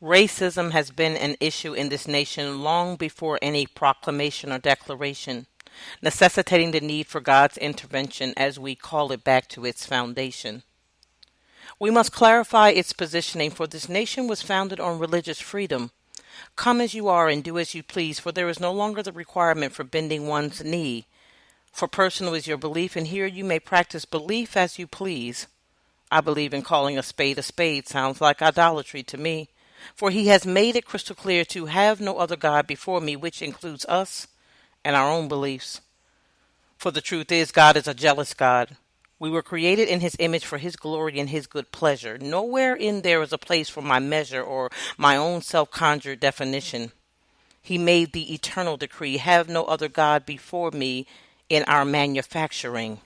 Racism has been an issue in this nation long before any proclamation or declaration, necessitating the need for God's intervention as we call it back to its foundation. We must clarify its positioning, for this nation was founded on religious freedom. Come as you are and do as you please, for there is no longer the requirement for bending one's knee. For personal is your belief, and here you may practice belief as you please. I believe in calling a spade sounds like idolatry to me. For he has made it crystal clear to have no other God before me, which includes us and our own beliefs. For the truth is, God is a jealous God. We were created in his image for his glory and his good pleasure. Nowhere in there is a place for my measure or my own self-conjured definition. He made the eternal decree, have no other God before me in our manufacturing.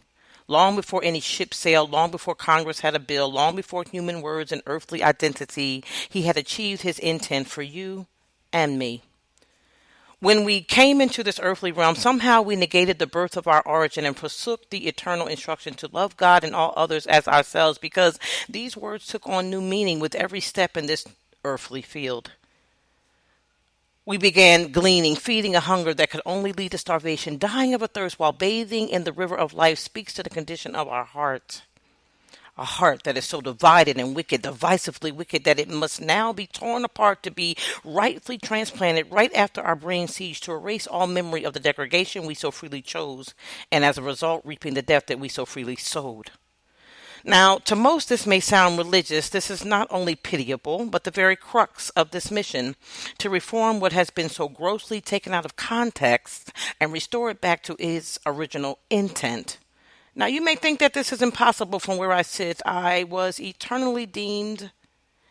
Long before any ship sailed, long before Congress had a bill, long before human words and earthly identity, he had achieved his intent for you and me. When we came into this earthly realm, somehow we negated the birth of our origin and forsook the eternal instruction to love God and all others as ourselves, because these words took on new meaning with every step in this earthly field. We began gleaning, feeding a hunger that could only lead to starvation, dying of a thirst while bathing in the river of life speaks to the condition of our heart. A heart that is so divided and wicked, divisively wicked, that it must now be torn apart to be rightfully transplanted right after our brain siege to erase all memory of the degradation we so freely chose, and as a result reaping the death that we so freely sowed. Now, to most this may sound religious. This is not only pitiable, but the very crux of this mission, to reform what has been so grossly taken out of context and restore it back to its original intent. Now, you may think that this is impossible from where I sit. I was eternally deemed,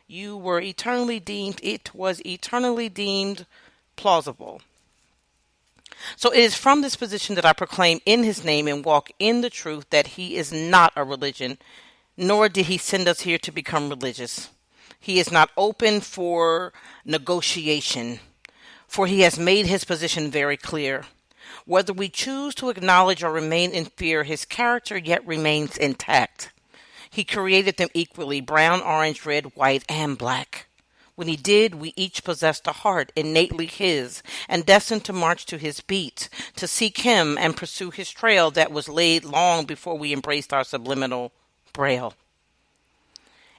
you were eternally deemed, it was eternally deemed plausible. So it is from this position that I proclaim in his name and walk in the truth that he is not a religion, nor did he send us here to become religious. He is not open for negotiation, for he has made his position very clear. Whether we choose to acknowledge or remain in fear, his character yet remains intact. He created them equally, brown, orange, red, white, and black. When he did, we each possessed a heart innately his, and destined to march to his beat, to seek him and pursue his trail that was laid long before we embraced our subliminal braille.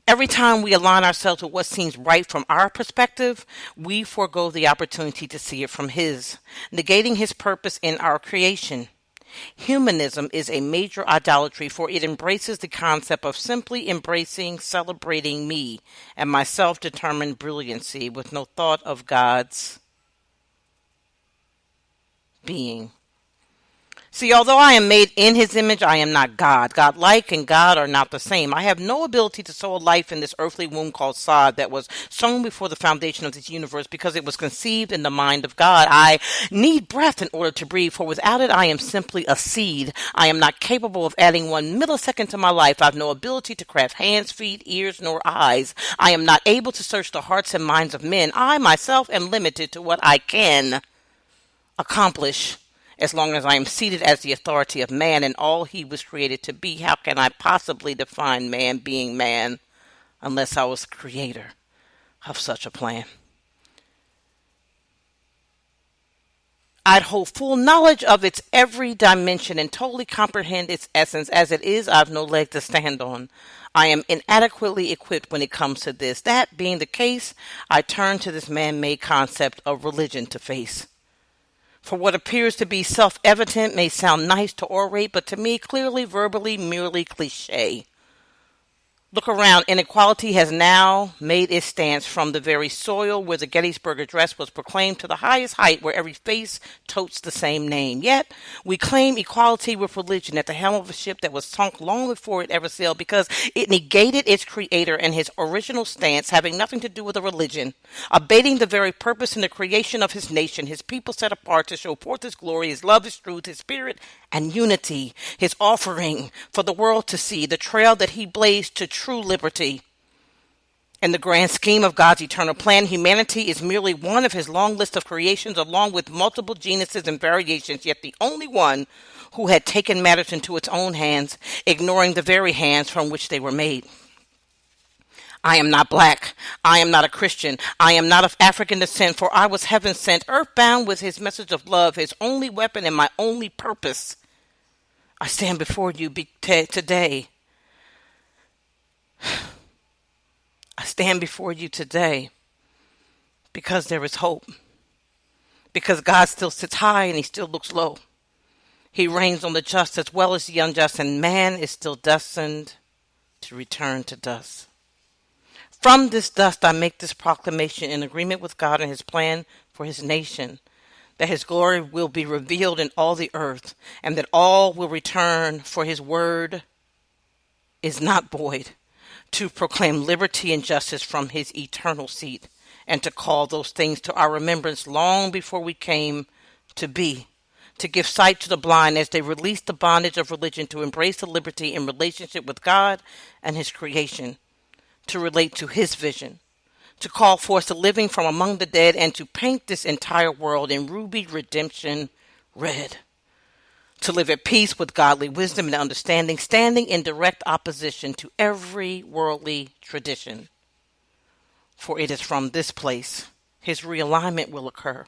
Every time we align ourselves with what seems right from our perspective, we forego the opportunity to see it from his, negating his purpose in our creation. Humanism is a major idolatry, for it embraces the concept of simply embracing, celebrating me and my self-determined brilliancy with no thought of God's being. See, although I am made in his image, I am not God. God-like and God are not the same. I have no ability to sow a life in this earthly womb called sod that was sown before the foundation of this universe, because it was conceived in the mind of God. I need breath in order to breathe, for without it I am simply a seed. I am not capable of adding 1 millisecond to my life. I have no ability to craft hands, feet, ears, nor eyes. I am not able to search the hearts and minds of men. I myself am limited to what I can accomplish. As long as I am seated as the authority of man and all he was created to be, how can I possibly define man being man unless I was the creator of such a plan? I'd hold full knowledge of its every dimension and totally comprehend its essence. As it is, I have no leg to stand on. I am inadequately equipped when it comes to this. That being the case, I turn to this man-made concept of religion to face. For what appears to be self-evident may sound nice to orate, but to me, clearly, verbally, merely cliche. Look around. Inequality has now made its stance from the very soil where the Gettysburg Address was proclaimed to the highest height where every face totes the same name. Yet, we claim equality with religion at the helm of a ship that was sunk long before it ever sailed, because it negated its creator and his original stance, having nothing to do with a religion, abating the very purpose in the creation of his nation, his people set apart to show forth his glory, his love, his truth, his spirit, and unity, his offering for the world to see, the trail that he blazed to true liberty. In the grand scheme of God's eternal plan, humanity is merely one of his long list of creations, along with multiple genuses and variations, yet the only one who had taken matters into its own hands, ignoring the very hands from which they were made. I am not black. I am not a Christian. I am not of African descent, for I was heaven sent, earthbound with his message of love, his only weapon and my only purpose. I stand before you today. I stand before you today because there is hope. Because God still sits high and he still looks low. He reigns on the just as well as the unjust, and man is still destined to return to dust. From this dust I make this proclamation in agreement with God and his plan for his nation, that his glory will be revealed in all the earth, and that all will return, for his word is not void, to proclaim liberty and justice from his eternal seat, and to call those things to our remembrance long before we came to be, to give sight to the blind as they release the bondage of religion, to embrace the liberty in relationship with God and his creation, to relate to his vision, to call forth the living from among the dead, and to paint this entire world in ruby redemption red, to live at peace with godly wisdom and understanding, standing in direct opposition to every worldly tradition. For it is from this place his realignment will occur.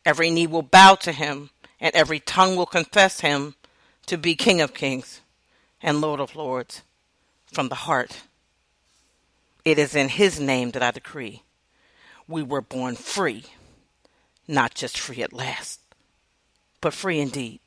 Every knee will bow to him, and every tongue will confess him to be King of Kings and Lord of Lords from the heart. It is in his name that I decree we were born free, not just free at last, but free indeed.